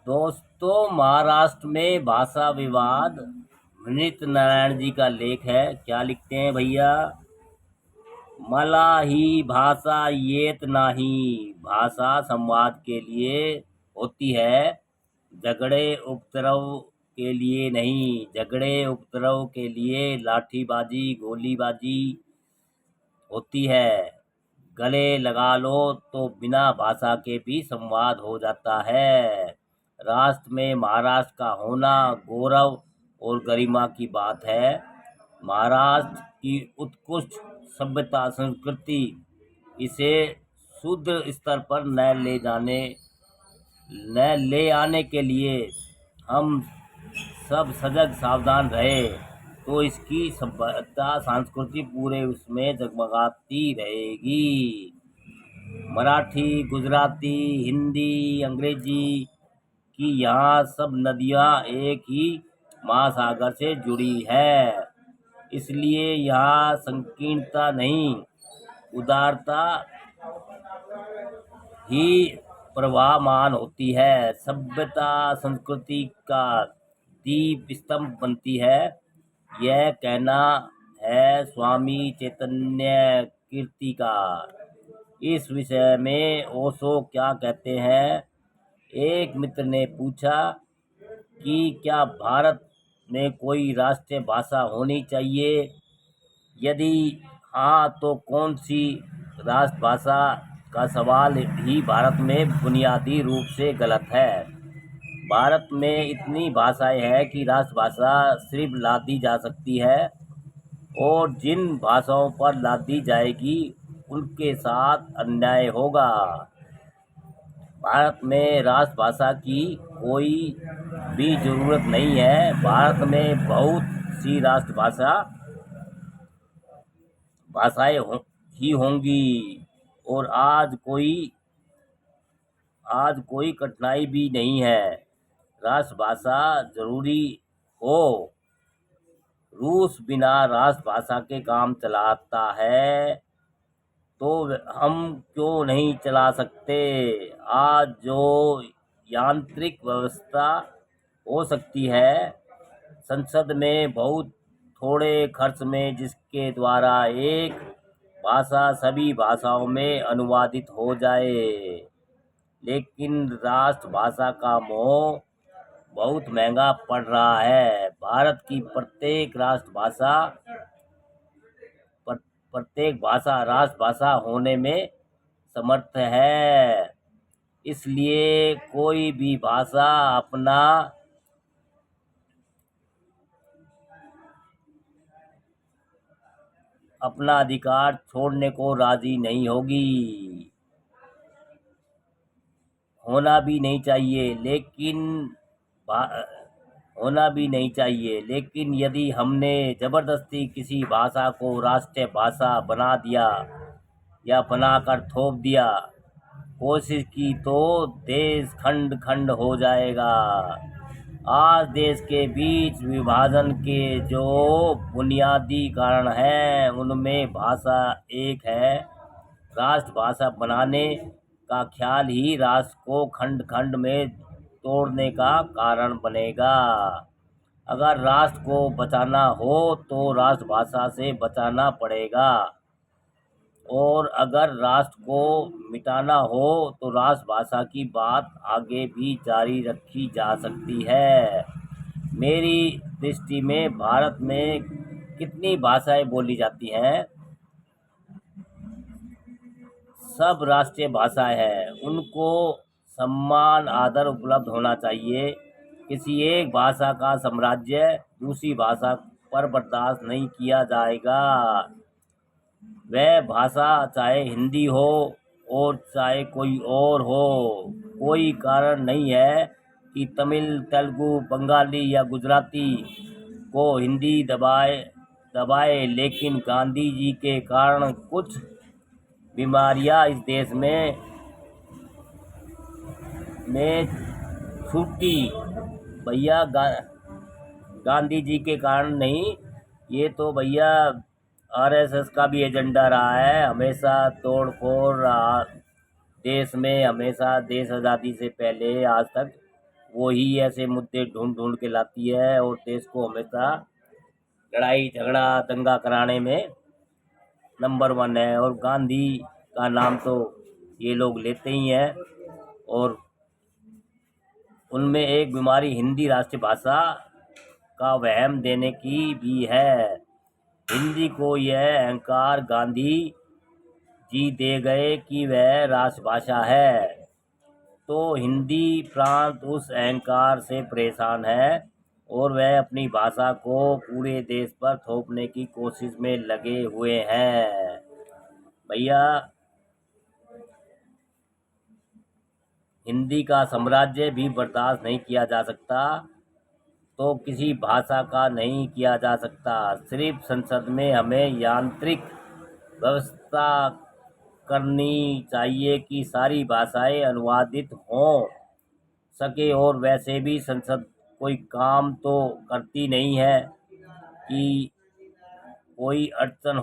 दोस्तों, महाराष्ट्र में भाषा विवाद। विनीत नारायण जी का लेख है। क्या लिखते हैं भैया? मला ही भाषा येत नाही। भाषा संवाद के लिए होती है, झगड़े उपद्रव के लिए नहीं। झगड़े उपद्रव के लिए लाठीबाजी गोलीबाजी होती है। गले लगा लो तो बिना भाषा के भी संवाद हो जाता है। राष्ट्र में महाराष्ट्र का होना गौरव और गरिमा की बात है। महाराष्ट्र की उत्कृष्ट सभ्यता संस्कृति इसे शूद्र स्तर पर न ले आने के लिए हम सब सजग सावधान रहे तो इसकी सभ्यता संस्कृति पूरे उसमें जगमगाती रहेगी। मराठी, गुजराती, हिंदी, अंग्रेजी की यहाँ सब नदियाँ एक ही महासागर से जुड़ी है। इसलिए यहाँ संकीर्णता नहीं, उदारता ही प्रवाहमान होती है। सभ्यता संस्कृति का दीप स्तंभ बनती है। यह कहना है स्वामी चैतन्य कीर्तिकार। इस विषय में ओशो क्या कहते हैं? एक मित्र ने पूछा कि क्या भारत में कोई राष्ट्रीय भाषा होनी चाहिए? यदि हाँ तो कौन सी राष्ट्रभाषा का सवाल ही भारत में बुनियादी रूप से गलत है। भारत में इतनी भाषाएं हैं कि राष्ट्रभाषा सिर्फ लादी जा सकती है, और जिन भाषाओं पर लादी जाएगी उनके साथ अन्याय होगा। भारत में राष्ट्रभाषा की कोई भी जरूरत नहीं है। भारत में बहुत सी भाषाएं ही होंगी, और आज कोई कठिनाई भी नहीं है राष्ट्रभाषा जरूरी हो। रूस बिना राष्ट्रभाषा के काम चलाता है, तो हम क्यों नहीं चला सकते? आज जो यांत्रिक व्यवस्था हो सकती है संसद में बहुत थोड़े खर्च में, जिसके द्वारा एक भाषा सभी भाषाओं में अनुवादित हो जाए, लेकिन राष्ट्रभाषा का मोह बहुत महंगा पड़ रहा है। भारत की प्रत्येक भाषा राष्ट्रभाषा होने में समर्थ है। इसलिए कोई भी भाषा अपना अधिकार छोड़ने को राजी नहीं होगी। होना भी नहीं चाहिए, लेकिन यदि हमने जबरदस्ती किसी भाषा को राष्ट्रीय भाषा बना दिया या बनाकर थोप दिया, कोशिश की, तो देश खंड खंड हो जाएगा। आज देश के बीच विभाजन के जो बुनियादी कारण हैं उनमें भाषा एक है। राष्ट्रभाषा बनाने का ख्याल ही राष्ट्र को खंड खंड में तोड़ने का कारण बनेगा। अगर राष्ट्र को बचाना हो तो राष्ट्रभाषा से बचाना पड़ेगा, और अगर राष्ट्र को मिटाना हो तो राष्ट्रभाषा की बात आगे भी जारी रखी जा सकती है। मेरी दृष्टि में भारत में कितनी भाषाएं बोली जाती हैं? सब राष्ट्रीय भाषाएं हैं, उनको सम्मान आदर उपलब्ध होना चाहिए। किसी एक भाषा का साम्राज्य दूसरी भाषा पर बर्दाश्त नहीं किया जाएगा। वह भाषा चाहे हिंदी हो और चाहे कोई और हो। कोई कारण नहीं है कि तमिल, तेलुगु, बंगाली या गुजराती को हिंदी दबाए, लेकिन गांधी जी के कारण कुछ बीमारियां इस देश में छूटी। भैया गांधी जी के कारण नहीं, ये तो भैया आरएसएस का भी एजेंडा रहा है। हमेशा तोड़ फोड़ देश में, हमेशा देश आज़ादी से पहले आज तक वो ही ऐसे मुद्दे ढूंढ ढूंढ के लाती है और देश को हमेशा लड़ाई झगड़ा दंगा कराने में नंबर वन है। और गांधी का नाम तो ये लोग लेते ही हैं। और उनमें एक बीमारी हिंदी राष्ट्रीय भाषा का वहम देने की भी है। हिंदी को यह अहंकार गांधी जी दे गए कि वह राष्ट्रभाषा है, तो हिंदी प्रांत उस अहंकार से परेशान है और वह अपनी भाषा को पूरे देश पर थोपने की कोशिश में लगे हुए हैं। भैया, हिंदी का साम्राज्य भी बर्दाश्त नहीं किया जा सकता, तो किसी भाषा का नहीं किया जा सकता। सिर्फ संसद में हमें यांत्रिक व्यवस्था करनी चाहिए कि सारी भाषाएं अनुवादित हो सके। और वैसे भी संसद कोई काम तो करती नहीं है कि कोई अड़चन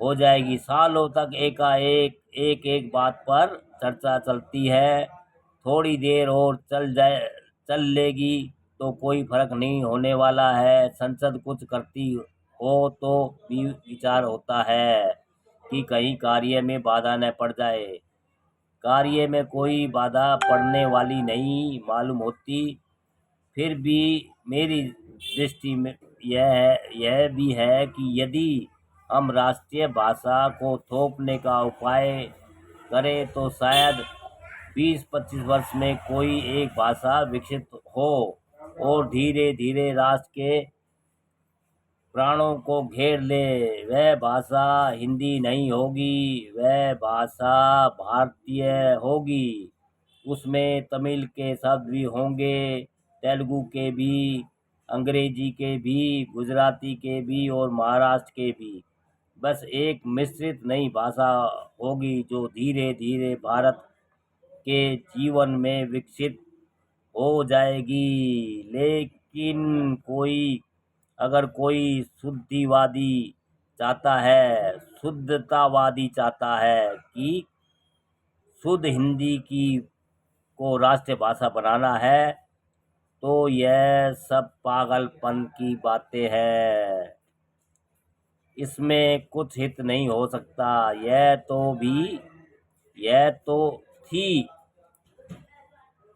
हो जाएगी। सालों तक एकाएक एक एक बात पर चर्चा चलती है। थोड़ी देर और चल लेगी तो कोई फर्क नहीं होने वाला है। संसद कुछ करती हो तो भी विचार होता है कि कहीं कार्य में बाधा न पड़ जाए। कार्य में कोई बाधा पड़ने वाली नहीं मालूम होती। फिर भी मेरी दृष्टि में यह भी है कि यदि हम राष्ट्रीय भाषा को थोपने का उपाय करें तो शायद 20-25 वर्ष में कोई एक भाषा विकसित हो और धीरे धीरे राष्ट्र के प्राणों को घेर ले। वह भाषा हिंदी नहीं होगी, वह भाषा भारतीय होगी। उसमें तमिल के शब्द भी होंगे, तेलुगु के भी, अंग्रेजी के भी, गुजराती के भी और महाराष्ट्र के भी। बस एक मिश्रित नई भाषा होगी जो धीरे धीरे भारत के जीवन में विकसित हो जाएगी। लेकिन अगर कोई शुद्धतावादी चाहता है कि शुद्ध हिंदी को राष्ट्रीय भाषा बनाना है, तो यह सब पागलपन की बातें हैं। इसमें कुछ हित नहीं हो सकता। यह तो थी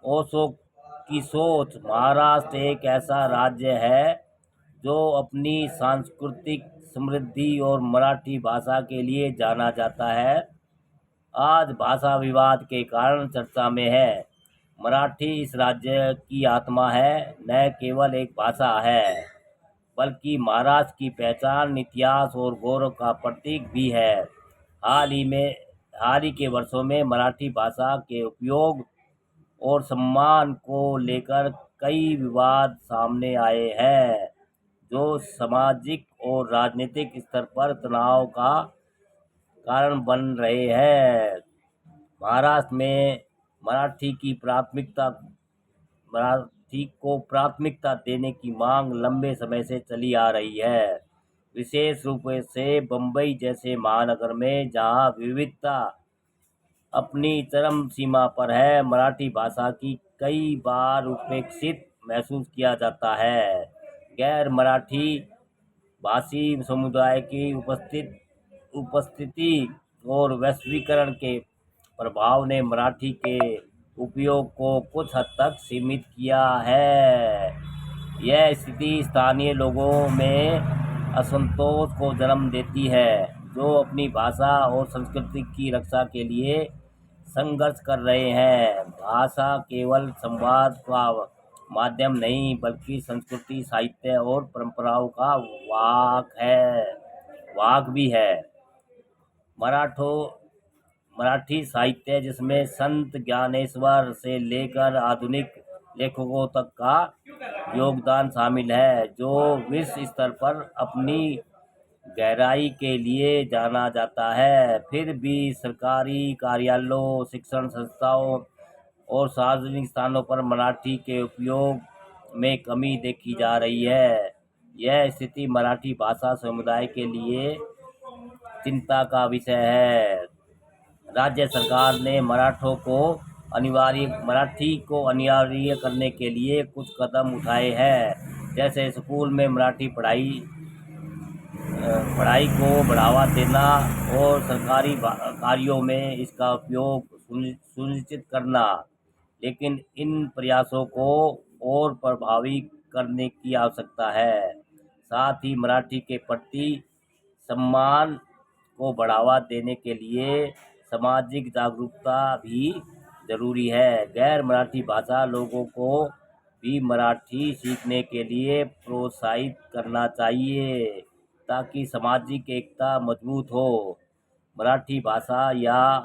ओशो की सोच। महाराष्ट्र एक ऐसा राज्य है जो अपनी सांस्कृतिक समृद्धि और मराठी भाषा के लिए जाना जाता है। आज भाषा विवाद के कारण चर्चा में है। मराठी इस राज्य की आत्मा है, न केवल एक भाषा है, बल्कि महाराष्ट्र की पहचान, इतिहास और गौरव का प्रतीक भी है। हाल ही के वर्षों में मराठी भाषा के उपयोग और सम्मान को लेकर कई विवाद सामने आए हैं, जो सामाजिक और राजनीतिक स्तर पर तनाव का कारण बन रहे हैं। महाराष्ट्र में मराठी को प्राथमिकता देने की मांग लंबे समय से चली आ रही है, विशेष रूप से बम्बई जैसे महानगर में, जहां विविधता अपनी चरम सीमा पर है। मराठी भाषा की कई बार उपेक्षित महसूस किया जाता है। गैर मराठी भाषी समुदाय की उपस्थिति और वैश्वीकरण के प्रभाव ने मराठी के उपयोग को कुछ हद तक सीमित किया है। यह स्थिति स्थानीय लोगों में असंतोष को जन्म देती है, जो अपनी भाषा और संस्कृति की रक्षा के लिए संघर्ष कर रहे हैं। भाषा केवल संवाद का माध्यम नहीं, बल्कि संस्कृति, साहित्य और परंपराओं का वाहक भी है। मराठी साहित्य, जिसमें संत ज्ञानेश्वर से लेकर आधुनिक लेखकों तक का योगदान शामिल है, जो विश्व स्तर पर अपनी गहराई के लिए जाना जाता है। फिर भी सरकारी कार्यालयों, शिक्षण संस्थाओं और सार्वजनिक स्थानों पर मराठी के उपयोग में कमी देखी जा रही है। यह स्थिति मराठी भाषा समुदाय के लिए चिंता का विषय है। राज्य सरकार ने मराठों को मराठी को अनिवार्य करने के लिए कुछ कदम उठाए हैं, जैसे स्कूल में मराठी पढ़ाई को बढ़ावा देना और सरकारी कार्यों में इसका उपयोग सुनिश्चित करना। लेकिन इन प्रयासों को और प्रभावी करने की आवश्यकता है। साथ ही मराठी के प्रति सम्मान को बढ़ावा देने के लिए सामाजिक जागरूकता भी जरूरी है। गैर मराठी भाषा लोगों को भी मराठी सीखने के लिए प्रोत्साहित करना चाहिए, ताकि सामाजिक एकता मजबूत हो। मराठी भाषा या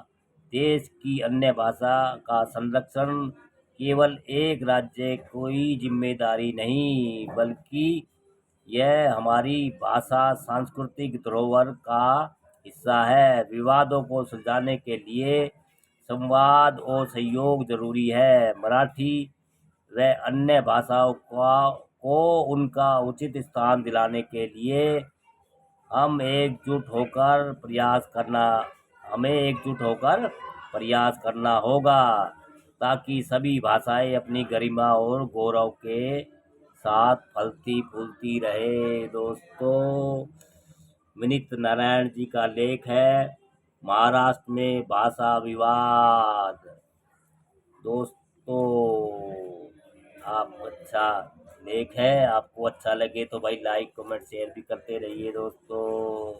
देश की अन्य भाषा का संरक्षण केवल एक राज्य की जिम्मेदारी नहीं, बल्कि यह हमारी भाषा सांस्कृतिक धरोहर का हिस्सा है। विवादों को सुलझाने के लिए संवाद और सहयोग जरूरी है। मराठी व अन्य भाषाओं को उनका उचित स्थान दिलाने के लिए हम एकजुट होकर प्रयास करना होगा, ताकि सभी भाषाएं अपनी गरिमा और गौरव के साथ फलती फूलती रहे। दोस्तों, विनीत नारायण जी का लेख है महाराष्ट्र में भाषा विवाद। दोस्तों, आप अच्छा लेख है, आपको अच्छा लगे तो भाई लाइक कमेंट शेयर भी करते रहिए दोस्तों।